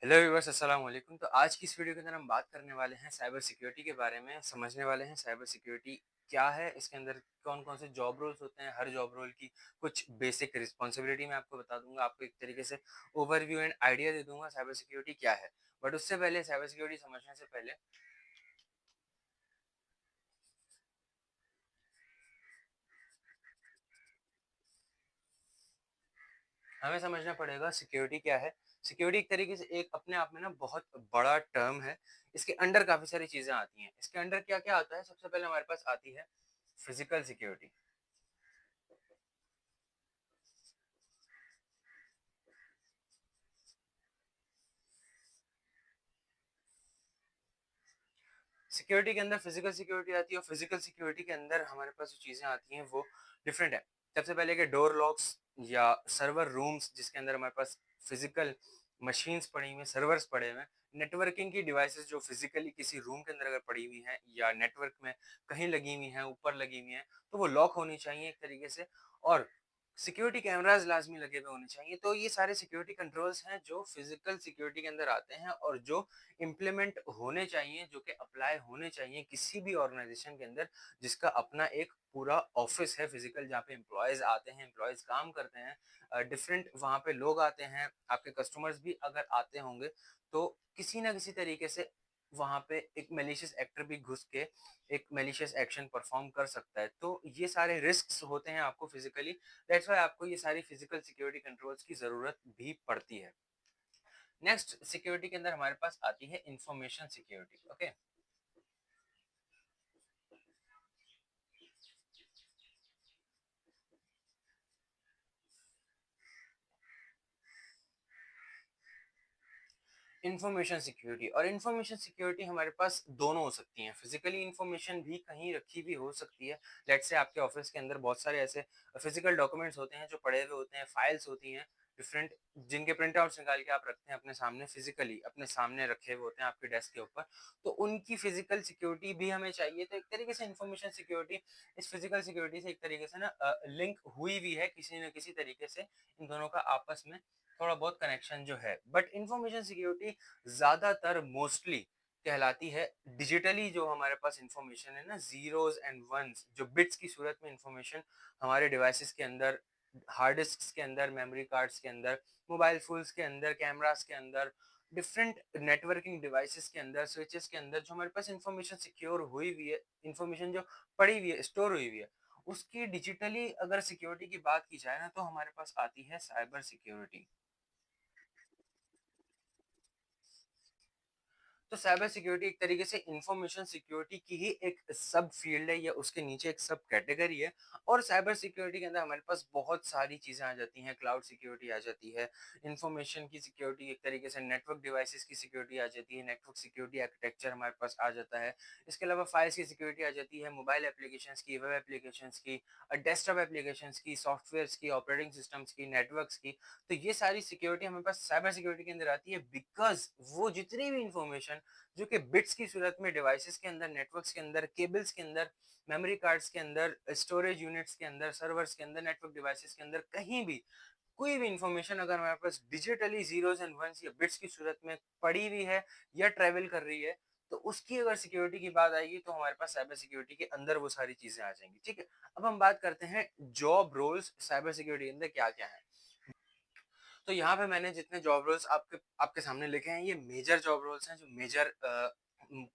Hello viewers, अस्सलाम वालेकुम। तो आज की इस वीडियो के अंदर हम बात करने वाले हैं साइबर सिक्योरिटी के बारे में। समझने वाले हैं साइबर सिक्योरिटी क्या है, इसके अंदर कौन कौन से जॉब रोल्स होते हैं, हर जॉब रोल की कुछ बेसिक रिस्पॉन्सिबिलिटी मैं आपको बता दूंगा, आपको एक तरीके से ओवरव्यू एंड आइडिया दे दूंगा साइबर सिक्योरिटी क्या है। बट उससे पहले, साइबर सिक्योरिटी समझने से पहले हमें समझना पड़ेगा सिक्योरिटी क्या है। सिक्योरिटी एक तरीके से एक अपने आप में ना बहुत बड़ा टर्म है। इसके अंडर काफी सारी चीजें आती हैं। इसके अंडर क्या क्या आता है? सबसे पहले हमारे पास आती है फिजिकल सिक्योरिटी। सिक्योरिटी के अंदर फिजिकल सिक्योरिटी आती है और फिजिकल सिक्योरिटी के अंदर हमारे पास जो चीजें आती हैं वो डिफरेंट है। सबसे पहले के डोर लॉक्स या सर्वर रूम्स, जिसके अंदर हमारे पास फिजिकल मशीन्स पड़ी हुई हैं, सर्वर्स पड़े हुए हैं। नेटवर्किंग की डिवाइसेस जो फिजिकली किसी रूम के अंदर अगर पड़ी हुई हैं या नेटवर्क में कहीं लगी हुई हैं, ऊपर लगी हुई हैं, तो वो लॉक होनी चाहिए एक तरीके से। और सिक्योरिटी कैमरास लाजमी लगे हुए होने चाहिए। तो ये सारे सिक्योरिटी कंट्रोल्स हैं जो फिजिकल सिक्योरिटी के अंदर आते हैं और जो इम्प्लीमेंट होने चाहिए, जो कि अप्लाई होने चाहिए किसी भी ऑर्गेनाइजेशन के अंदर जिसका अपना एक पूरा ऑफिस है फिजिकल, जहाँ पे एम्प्लॉयज आते हैं, एम्प्लॉयज काम करते हैं, डिफरेंट वहाँ पे लोग आते हैं, आपके कस्टमर्स भी अगर आते होंगे तो किसी ना किसी तरीके से वहाँ पे एक मेलिशियस एक्टर भी घुस के एक मेलिशियस एक्शन परफॉर्म कर सकता है। तो ये सारे रिस्क्स होते हैं आपको फिजिकली। दैट्स व्हाई आपको ये सारी फिजिकल सिक्योरिटी कंट्रोल्स की जरूरत भी पड़ती है। नेक्स्ट सिक्योरिटी के अंदर हमारे पास आती है information security. Okay, information security और इंफॉर्मेशन सिक्योरिटी हमारे पास दोनों हो सकती हैं। फिजिकली इंफॉर्मेशन भी कहीं रखी भी हो सकती है। लेट्स से आपके ऑफिस के अंदर बहुत सारे ऐसे फिजिकल डॉक्यूमेंट्स होते हैं जो पड़े हुए होते हैं, फाइल्स होती हैं डिफरेंट, जिनके प्रिंट आउट्स निकाल के आप रखते हैं अपने सामने, फिजिकली अपने सामने रखे हुए होते हैं आपके डेस्क के ऊपर। तो उनकी फिजिकल सिक्योरिटी भी हमें चाहिए। तो एक तरीके से इंफॉर्मेशन सिक्योरिटी इस फिजिकल सिक्योरिटी से एक तरीके से ना लिंक हुई भी है किसी न किसी तरीके से। इन दोनों का आपस में थोड़ा बहुत कनेक्शन जो है। बट इंफॉर्मेशन सिक्योरिटी ज्यादातर मोस्टली कहलाती है डिजिटली। जो हमारे पास इंफॉर्मेशन है ना, जीरोस एंड वंस, जो बिट्स की सूरत में इंफॉर्मेशन हमारे डिवाइसेस के अंदर, हार्ड डिस्क के अंदर, मेमोरी कार्ड्स के अंदर, मोबाइल फोन्स के अंदर, कैमरास के अंदर, डिफरेंट नेटवर्किंग डिवाइसेस के अंदर, स्विचेस के अंदर जो हमारे पास इंफॉर्मेशन सिक्योर हुई हुई है, इंफॉर्मेशन जो पड़ी हुई है, स्टोर हुई हुई है, उसकी डिजिटली अगर सिक्योरिटी की बात की जाए ना, तो हमारे पास आती है साइबर सिक्योरिटी। तो साइबर सिक्योरिटी एक तरीके से इंफॉर्मेशन सिक्योरिटी की ही एक सब फील्ड है या उसके नीचे एक सब कैटेगरी है। और साइबर सिक्योरिटी के अंदर हमारे पास बहुत सारी चीजें आ जाती हैं। क्लाउड सिक्योरिटी आ जाती है, इंफॉर्मेशन की सिक्योरिटी, एक तरीके से नेटवर्क डिवाइसेस की सिक्योरिटी आ जाती है, नेटवर्क सिक्योरिटी आर्किटेक्चर हमारे पास आ जाता है। इसके अलावा फाइल्स की सिक्योरिटी आ जाती है, मोबाइल एप्लीकेशंस की, वेब एप्लीकेशंस की, डेस्कटॉप एप्लीकेशंस की, सॉफ्टवेयर्स की, ऑपरेटिंग सिस्टम्स की, नेटवर्क्स की। तो ये सारी सिक्योरिटी हमारे पास साइबर सिक्योरिटी के अंदर आती है, बिकॉज वो जितनी भी इंफॉर्मेशन जो कि बिट्स की सूरत में डिवाइसेस के अंदर, नेटवर्क्स के अंदर, केबल्स के अंदर, मेमोरी कार्ड्स के अंदर, स्टोरेज यूनिट्स के अंदर, सर्वर्स के अंदर, नेटवर्क डिवाइसेस के अंदर, कहीं भी कोई भी इंफॉर्मेशन अगर हमारे पास डिजिटली जीरोस एंड वंस या बिट्स की सूरत में पड़ी हुई है या ट्रेवल कर रही है, तो उसकी अगर सिक्योरिटी की बात आएगी तो हमारे पास साइबर सिक्योरिटी के अंदर वो सारी चीजें आ जाएंगी। ठीक है, अब हम बात करते हैं जॉब रोल्स साइबर सिक्योरिटी के अंदर क्या क्या है। तो यहाँ पे मैंने जितने जॉब रोल्स आपके आपके सामने लिखे हैं, ये मेजर जॉब रोल्स हैं जो मेजर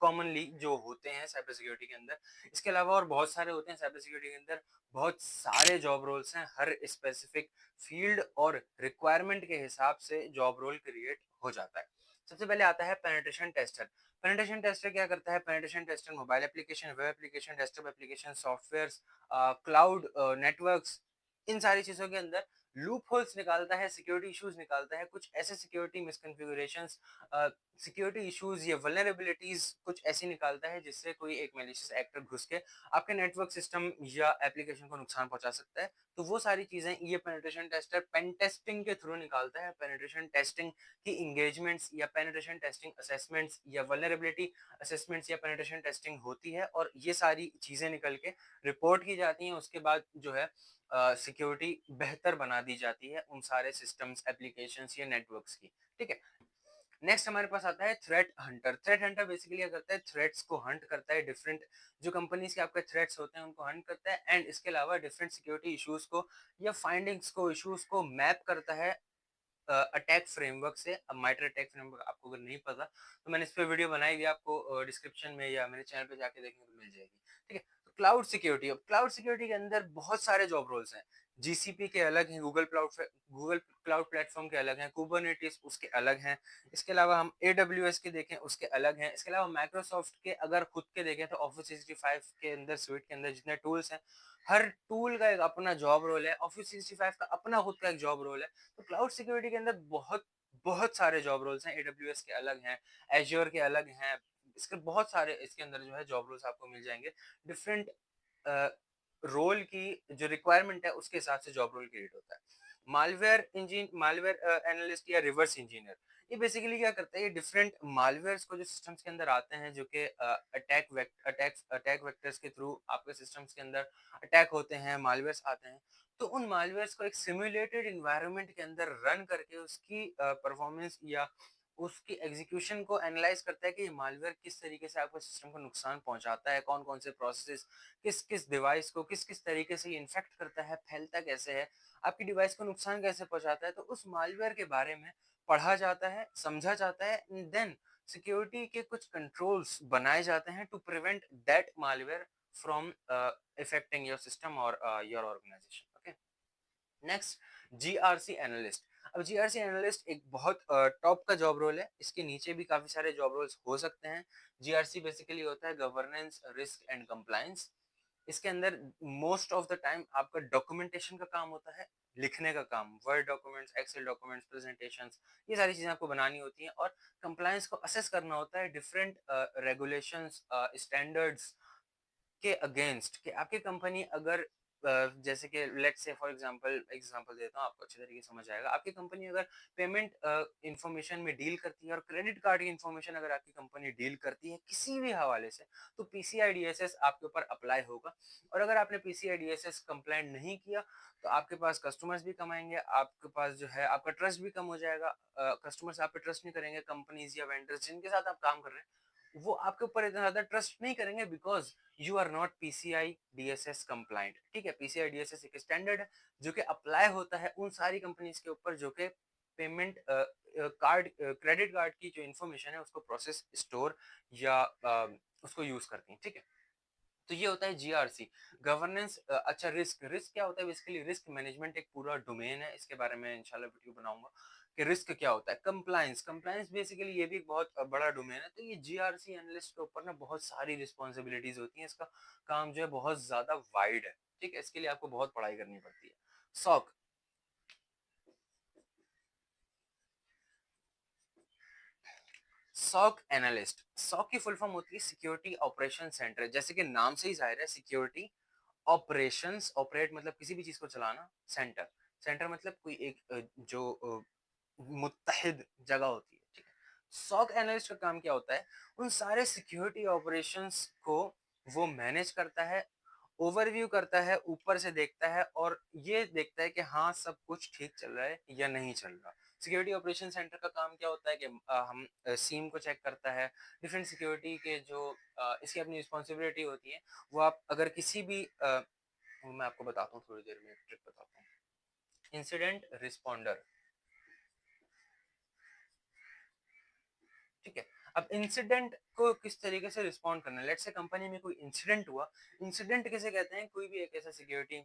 कॉमनली जो होते हैं साइबर सिक्योरिटी के अंदर। इसके अलावा और बहुत सारे होते हैं साइबर सिक्योरिटी के अंदर। बहुत सारे जॉब रोल्स हैं, हर स्पेसिफिक फील्ड और रिक्वायरमेंट के हिसाब से जॉब रोल क्रिएट हो जाता है। सबसे पहले आता है पेनिट्रेशन टेस्टर। पेनिट्रेशन टेस्टर क्या करता है? Penetration tester mobile application, web application, desktop application, software, cloud networks, इन सारी चीजों के अंदर लूप होल्स निकालता है, सिक्योरिटी इश्यूज निकालता है, कुछ ऐसे सिक्योरिटी मिसकॉन्फ़िगरेशंस, सिक्योरिटी इश्यूज या वल्नरेबिलिटीज कुछ ऐसी निकालता है जिससे कोई एक मैलिशियस एक्टर घुस के आपके नेटवर्क सिस्टम या एप्लीकेशन को नुकसान पहुंचा सकता है। तो वो सारी चीजें ये पेनिट्रेशन टेस्टर पेन टेस्टिंग के थ्रू निकालता है। पेनिट्रेशन टेस्टिंग की इंगेजमेंट्स या पेनिट्रेशन टेस्टिंग असेसमेंट्स या वल्नरेबिलिटी असेसमेंट्स या पेनिट्रेशन टेस्टिंग होती है और ये सारी चीजें निकल के रिपोर्ट की जाती हैं। उसके बाद जो है सिक्योरिटी बेहतर बना दी जाती है उन सारे सिस्टम्स, एप्लीकेशंस या नेटवर्क्स की। ठीक है, नेक्स्ट हमारे पास आता है threat Hunter. Threat Hunter basically क्या करता है, थ्रेट्स को हंट करता है, डिफरेंट जो कंपनीज के आपके थ्रेट्स होते हैं उनको हंट करता है, एंड इसके अलावा डिफरेंट सिक्योरिटी इश्यूज को या फाइंडिंग्स को, इश्यूज को मैप करता है अटैक फ्रेमवर्क से। अब माइटर अटैक फ्रेमवर्क आपको अगर नहीं पता तो मैंने इस पे वीडियो बनाई हुई है, आपको डिस्क्रिप्शन में या मेरे चैनल पे जाके देखने को मिल जाएगी। ठीक है, तो क्लाउड सिक्योरिटी, अब क्लाउड सिक्योरिटी के अंदर बहुत सारे जॉब रोल्स हैं। जीसीपी के अलग हैं, गूगल क्लाउड प्लेटफॉर्म के अलग हैं, कुबरनेटिस उसके अलग हैं। इसके अलावा हम AWS के देखें उसके अलग हैं। इसके अलावा माइक्रोसॉफ्ट के अगर खुद के देखें तो ऑफिस 365 के अंदर, स्वीट के अंदर जितने टूल्स हैं, हर टूल का एक अपना जॉब रोल है। ऑफिस 365 का अपना खुद का एक जॉब रोल है। तो क्लाउड सिक्योरिटी के अंदर बहुत बहुत सारे जॉब रोल्स हैं। AWS के अलग हैं, एज्योर के अलग हैं, इसके बहुत सारे इसके अंदर जो है जॉब रोल्स आपको मिल जाएंगे। डिफरेंट रोल की जो रिक्वायरमेंट है उसके हिसाब से जॉब रोल क्रिएट होता है। मालवेयर एनालिस्ट या रिवर्स इंजीनियर, ये बेसिकली क्या करता है, ये डिफरेंट मालवेयर्स को जो सिस्टम्स के अंदर आते हैं, जो कि अटैक वेक्टर्स के थ्रू आपके सिस्टम्स के अंदर अटैक होते हैं, मालवेयर्स आते हैं, तो उन मालवेयर्स को एक सिमुलेटेड इन्वायरमेंट के अंदर रन करके उसकी परफॉर्मेंस या उसकी एग्जीक्यूशन को एनालाइज करता है कि ये मालवेयर किस तरीके से आपके सिस्टम को नुकसान पहुंचाता है, कौन कौन से प्रोसेस किस किस डिवाइस को किस किस तरीके से इन्फेक्ट करता है, फैलता कैसे है, आपकी डिवाइस को नुकसान कैसे पहुंचाता है। तो उस मालवेयर के बारे में पढ़ा जाता है, समझा जाता है, देन सिक्योरिटी के कुछ कंट्रोल्स बनाए जाते हैं to prevent that malware from affecting your system और your organisation. Okay, next, GRC analyst. अब जीआरसी एनालिस्ट एक बहुत टॉप का जॉब रोल है, इसके नीचे भी काफी सारे जॉब रोल्स हो सकते हैं। जीआरसी बेसिकली होता है गवर्नेंस, रिस्क एंड कंप्लायंस। इसके अंदर मोस्ट ऑफ द टाइम आपका डॉक्यूमेंटेशन का काम होता है, लिखने का काम, word documents, excel documents, presentations, ये सारी चीजें आपको बनानी होती हैं। और कंप्लायंस को असेस करना होता है डिफरेंट रेगुलेशंस, स्टैंडर्ड्स के अगेंस्ट, कि आपकी कंपनी अगर जैसे कि लेट्स से फॉर एग्जांपल देता हूँ, आपको अच्छे तरीके से समझ आएगा। आपकी कंपनी अगर पेमेंट इंफॉर्मेशन में डील करती है और क्रेडिट कार्ड की इंफॉर्मेशन अगर आपकी कंपनी डील करती है किसी भी हवाले से, तो PCI DSS आपके ऊपर अप्लाई होगा। और अगर आपने PCI DSS कंप्लाइंट नहीं किया तो आपके पास कस्टमर्स भी कम आएंगे, आपके पास जो है आपका ट्रस्ट भी कम हो जाएगा। कस्टमर्स आप पे ट्रस्ट नहीं करेंगे, कंपनीज या वेंडर्स जिनके साथ आप काम कर रहे हैं वो आपके ऊपर इतना ज्यादा ट्रस्ट नहीं करेंगे, because you are not PCI DSS compliant. ठीक है, PCI DSS एक स्टैंडर्ड है जो कि अप्लाई होता है उन सारी कंपनीज के ऊपर जो कि पेमेंट कार्ड, क्रेडिट कार्ड की जो इन्फॉर्मेशन है उसको प्रोसेस, स्टोर या उसको यूज करती हैं। ठीक है, तो ये होता है जीआरसी, गवर्नेंस। अच्छा, रिस्क, रिस्क क्या होता है, बेसिकली रिस्क मैनेजमेंट एक पूरा डोमेन है, इसके बारे में इंशाल्लाह वीडियो बनाऊंगा कि रिस्क क्या होता है। कंप्लायंस, कंप्लायंस बेसिकली ये भी एक बहुत बड़ा डोमेन है। तो ये जीआरसी एनालिस्ट के ऊपर ना बहुत सारी रिस्पॉन्सिबिलिटीज होती हैं, इसका काम जो है बहुत ज्यादा वाइड है। ठीक है, इसके लिए आपको बहुत पढ़ाई करनी पड़ती है। सॉक, सॉक एनालिस्ट, सॉक की फुल फॉर्म होती है सिक्योरिटी ऑपरेशन सेंटर। जैसे कि नाम से ही जाहिर है, सिक्योरिटी ऑपरेशंस, ऑपरेट मतलब किसी भी चीज को चलाना, सेंटर, सेंटर मतलब कोई एक जो मुत्तहिद जगह होती है। ठीक है, सॉक एनालिस्ट का काम क्या होता है, उन सारे सिक्योरिटी ऑपरेशंस को वो मैनेज करता है, ओवरव्यू करता है, ऊपर से देखता है और ये देखता है कि हाँ सब कुछ ठीक चल रहा है या नहीं चल रहा। सिक्योरिटी ऑपरेशन सेंटर का काम क्या होता है कि हम सीम को चेक करता है, डिफरेंट सिक्योरिटी के जो इसकी अपनी रिस्पॉन्सिबिलिटी होती है। वो आप अगर किसी भी वो मैं आपको बताता हूँ, थोड़ी देर में एक ट्रिक बताता हूँ। इंसिडेंट रिस्पॉन्डर, ठीक है। अब इंसिडेंट को किस तरीके से रिस्पॉन्ड करना है, लेट्स से कंपनी में कोई इंसिडेंट हुआ। इंसिडेंट किसे कहते हैं, कोई भी एक ऐसा सिक्योरिटी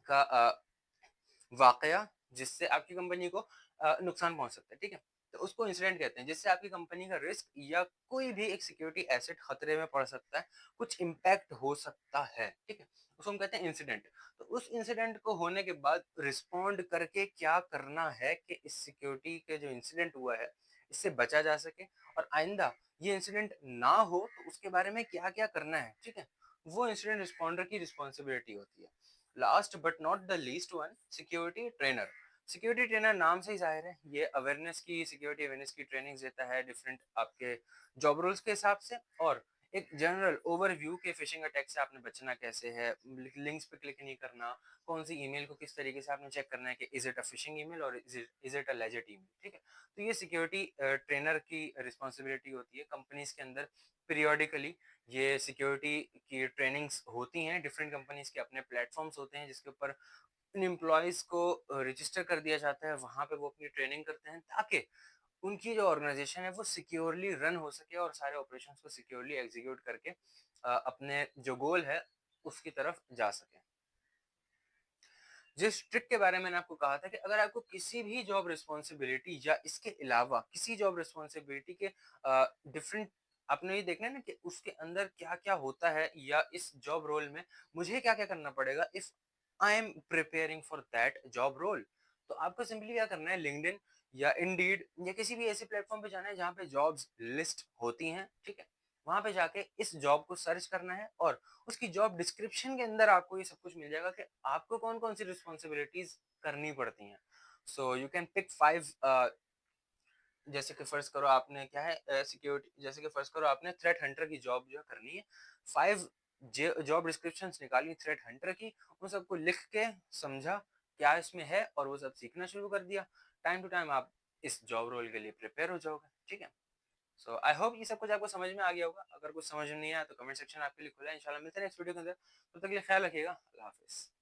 का वाकया जिससे आपकी कंपनी को नुकसान पहुंच सकता है। ठीक है, तो उसको इंसिडेंट कहते हैं, जिससे आपकी कंपनी का रिस्क या कोई भी एक सिक्योरिटी एसेट खतरे में पड़ सकता है, कुछ इम्पैक्ट हो सकता है। ठीक है, उसको हम कहते हैं इंसिडेंट। तो उस इंसिडेंट को होने के बाद रिस्पॉन्ड करके क्या करना है कि इस सिक्योरिटी के जो इंसिडेंट हुआ है इससे बचा जा सके और आइंदा ये इंसिडेंट ना हो तो उसके बारे में क्या क्या करना है। ठीक है, वो इंसिडेंट रिस्पॉन्डर की रिस्पॉन्सिबिलिटी होती है। Last but not the least one, security trainer. Security trainer नाम से ही जाहिर है, ये अवेयरनेस की, सिक्योरिटी अवेयरनेस की ट्रेनिंग देता है डिफरेंट आपके जॉब रोल्स के हिसाब से। और एक जनरल ओवरव्यू के फिशिंग अटैक से आपने बचना कैसे है, लिंक्स पे क्लिक नहीं करना, कौन सी ईमेल को किस तरीके से आपने चेक करना है कि is it a phishing email और is it a legit email, ठीक है। तो ये सिक्योरिटी ट्रेनर की रिस्पॉन्सिबिलिटी होती है कंपनीज के अंदर। पीरियोडिकली ये सिक्योरिटी की ट्रेनिंग्स होती हैं, डिफरेंट कंपनीज के अपने प्लेटफॉर्म्स होते हैं जिसके ऊपर इन एम्प्लॉयज को रजिस्टर कर दिया जाता है, वहां पे वो अपनी ट्रेनिंग करते हैं ताकि उनकी जो ऑर्गेनाइजेशन है वो सिक्योरली रन हो सके और सारे ऑपरेशंस को सिक्योरली एग्जीक्यूट करके अपने जो गोल है उसकी तरफ जा सके। जिस ट्रिक के बारे में मैंने आपको कहा था कि अगर आपको किसी भी जॉब रिस्पॉन्सिबिलिटी या इसके अलावा किसी जॉब रिस्पॉन्सिबिलिटी के डिफरेंट, आपने ये देखना है ना कि उसके अंदर क्या क्या होता है या इस जॉब रोल में मुझे क्या क्या करना पड़ेगा if I am preparing for that job role. तो आपको सिंपली क्या करना है, लिंक्डइन या इंडीड या किसी भी ऐसे प्लेटफॉर्म पे जाना है जहाँ पे जॉब्स लिस्ट होती हैं, ठीक है। वहां पे जाके इस जॉब को सर्च करना है और उसकी जॉब डिस्क्रिप्शन के अंदर आपको ये सब कुछ मिल जाएगा कि आपको कौन कौन सी रिस्पॉन्सिबिलिटीज करनी पड़ती हैं। सो यू कैन पिक 5, जैसे कि फर्ज करो आपने क्या है सिक्योरिटी, जैसे कि फर्ज करो आपने थ्रेट हंटर की जॉब जो है करनी है, 5 जॉब डिस्क्रिप्शन निकाली थ्रेट हंटर की, उन सबको लिख के समझा क्या इसमें है और वो सब सीखना शुरू कर दिया। टाइम टू टाइम आप इस जॉब रोल के लिए प्रिपेयर हो जाओगे, ठीक है। सो आई होप ये सब कुछ आपको समझ में आ गया होगा। अगर कुछ समझ में नहीं आया तो कमेंट सेक्शन आपके लिए खुला है। इंशाल्लाह मिलते हैं नेक्स्ट वीडियो के अंदर। तब तक के लिए ख्याल रखिएगा। अल्लाह हाफिज।